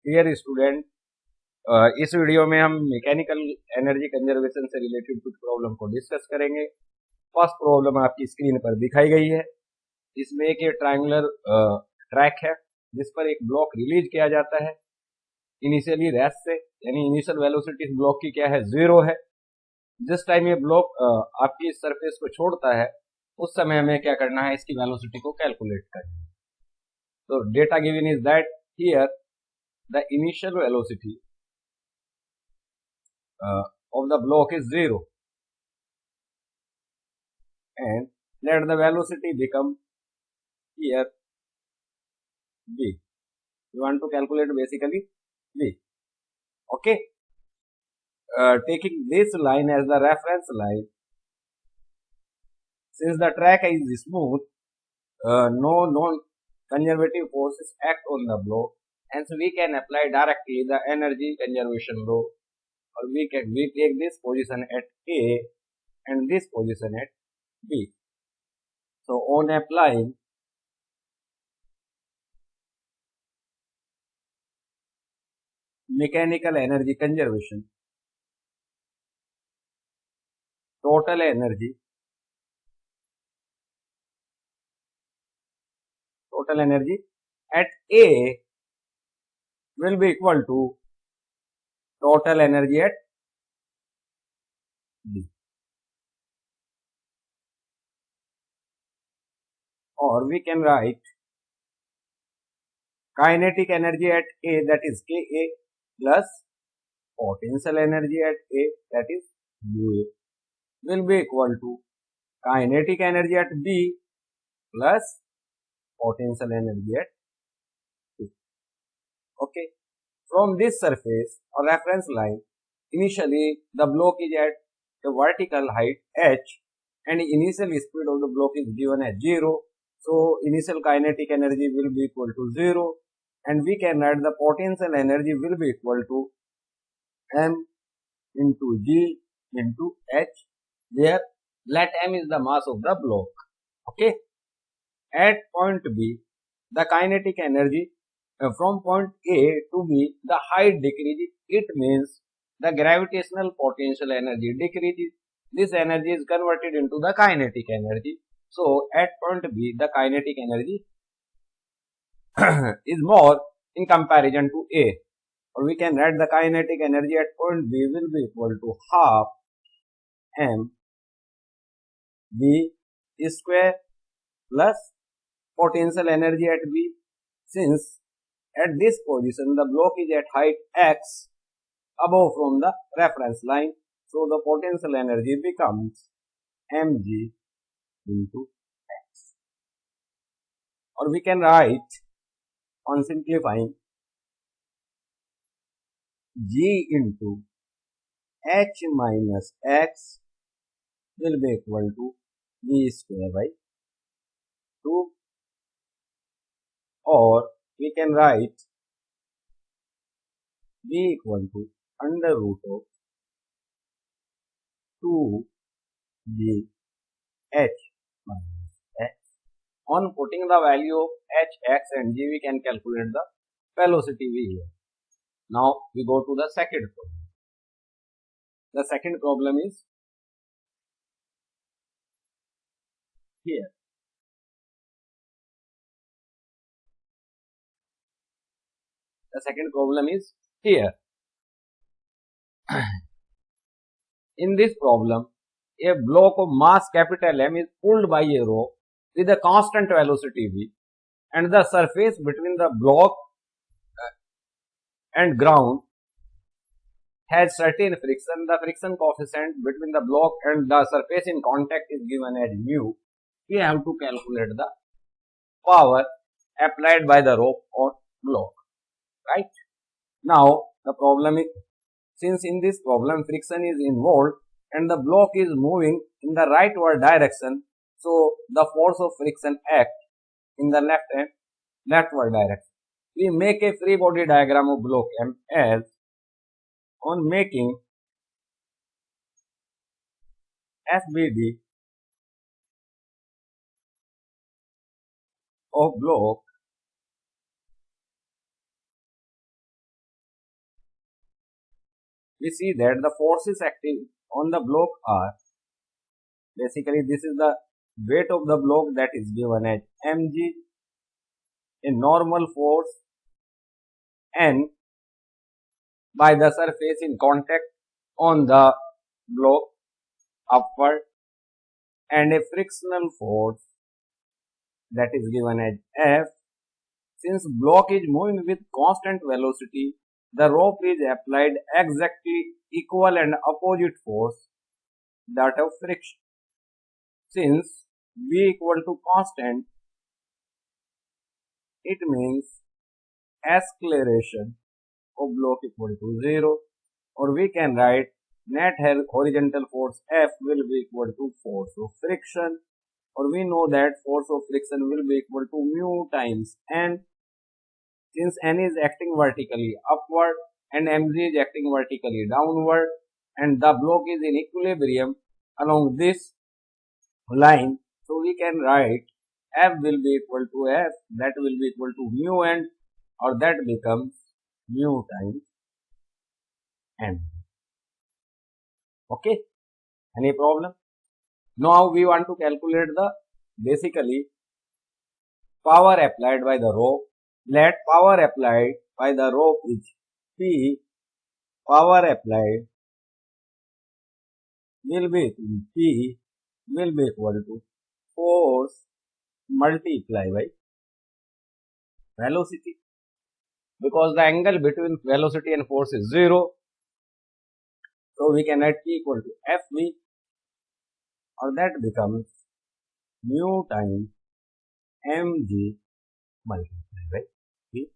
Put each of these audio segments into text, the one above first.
Dear student, इस video में हम मैकेनिकल एनर्जी कंजर्वेशन से रिलेटेड कुछ प्रॉब्लम को डिस्कस करेंगे। फर्स्ट प्रॉब्लम आपकी स्क्रीन पर दिखाई गई है। इसमें एक ट्रायंगुलर ट्रैक है जिस पर एक ब्लॉक रिलीज किया जाता है इनिशियली रेस्ट से, यानी इनिशियल वेलोसिटी इस ब्लॉक की क्या है, 0 है। जिस टाइम ये ब्लॉक आपकी इस सरफेस को छोड़ता है उस समय हमें क्या करना है, इसकी वेलोसिटी को कैलकुलेट करना है। तो data given is that here the initial velocity of the block is 0 and let the velocity become here v. You want to calculate basically v. Okay. Taking this line as the reference line, since the track is smooth, no non-conservative forces act on the block, and so we can apply directly the energy conservation law, or we take this position at A and this position at B. So on applying mechanical energy conservation, total energy at A will be equal to total energy at B, or we can write kinetic energy at A, that is Ka, plus potential energy at A, that is UA, will be equal to kinetic energy at B plus potential energy at B. Okay. From this surface or reference line, initially the block is at a vertical height h and initial speed of the block is given as 0. So initial kinetic energy will be equal to 0, and we can write the potential energy will be equal to m into g into h, where let m is the mass of the block. Okay. At point B, the kinetic energy from point A to B, the height decreases. It means the gravitational potential energy decreases. This energy is converted into the kinetic energy. So at point B, the kinetic energy is more in comparison to A. Or we can write the kinetic energy at point B will be equal to half m v square plus potential energy at B, since at this position the block is at height x above from the reference line, so the potential energy becomes mg into x. Or we can write, on simplifying, g into h minus x will be equal to v square by 2, or we can write v equal to under root of 2g h minus x. On putting the value of h, x and g, we can calculate the velocity v here. Now we go to the second problem. The second problem is here. The second problem is here. In this problem, a block of mass capital M is pulled by a rope with a constant velocity v, and the surface between the block and ground has certain friction. The friction coefficient between the block and the surface in contact is given as mu. We have to calculate the power applied by the rope or block, right? Now the problem is, since in this problem friction is involved and the block is moving in the rightward direction, so the force of friction acts in the leftward direction. We make a free body diagram of block M as, on making FBD of block, we see that the forces acting on the block are, basically this is the weight of the block that is given as mg, a normal force n by the surface in contact on the block upward, and a frictional force that is given as F. Since block is moving with constant velocity, the rope is applied exactly equal and opposite force, that of friction. Since V equal to constant, it means acceleration of block equal to 0, or we can write net horizontal force F will be equal to force of friction, or we know that force of friction will be equal to mu times N. Since N is acting vertically upward and mg is acting vertically downward, and the block is in equilibrium along this line, so we can write F will be equal to F, that will be equal to mu N, or that becomes mu times N. Okay, any problem? Now we want to calculate the basically power applied by the rope. Let power applied by the rope is P. Power applied will be P will be equal to force multiply by velocity, because the angle between velocity and force is 0. So we can write P equal to Fv, or that becomes mu times mg multiplied by P.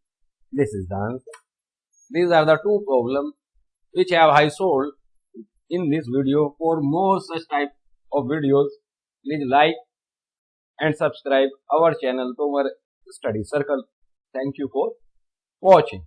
This is the answer. These are the two problems which I have solved in this video. For more such type of videos, please like and subscribe our channel, Tomar Study Circle. Thank you for watching.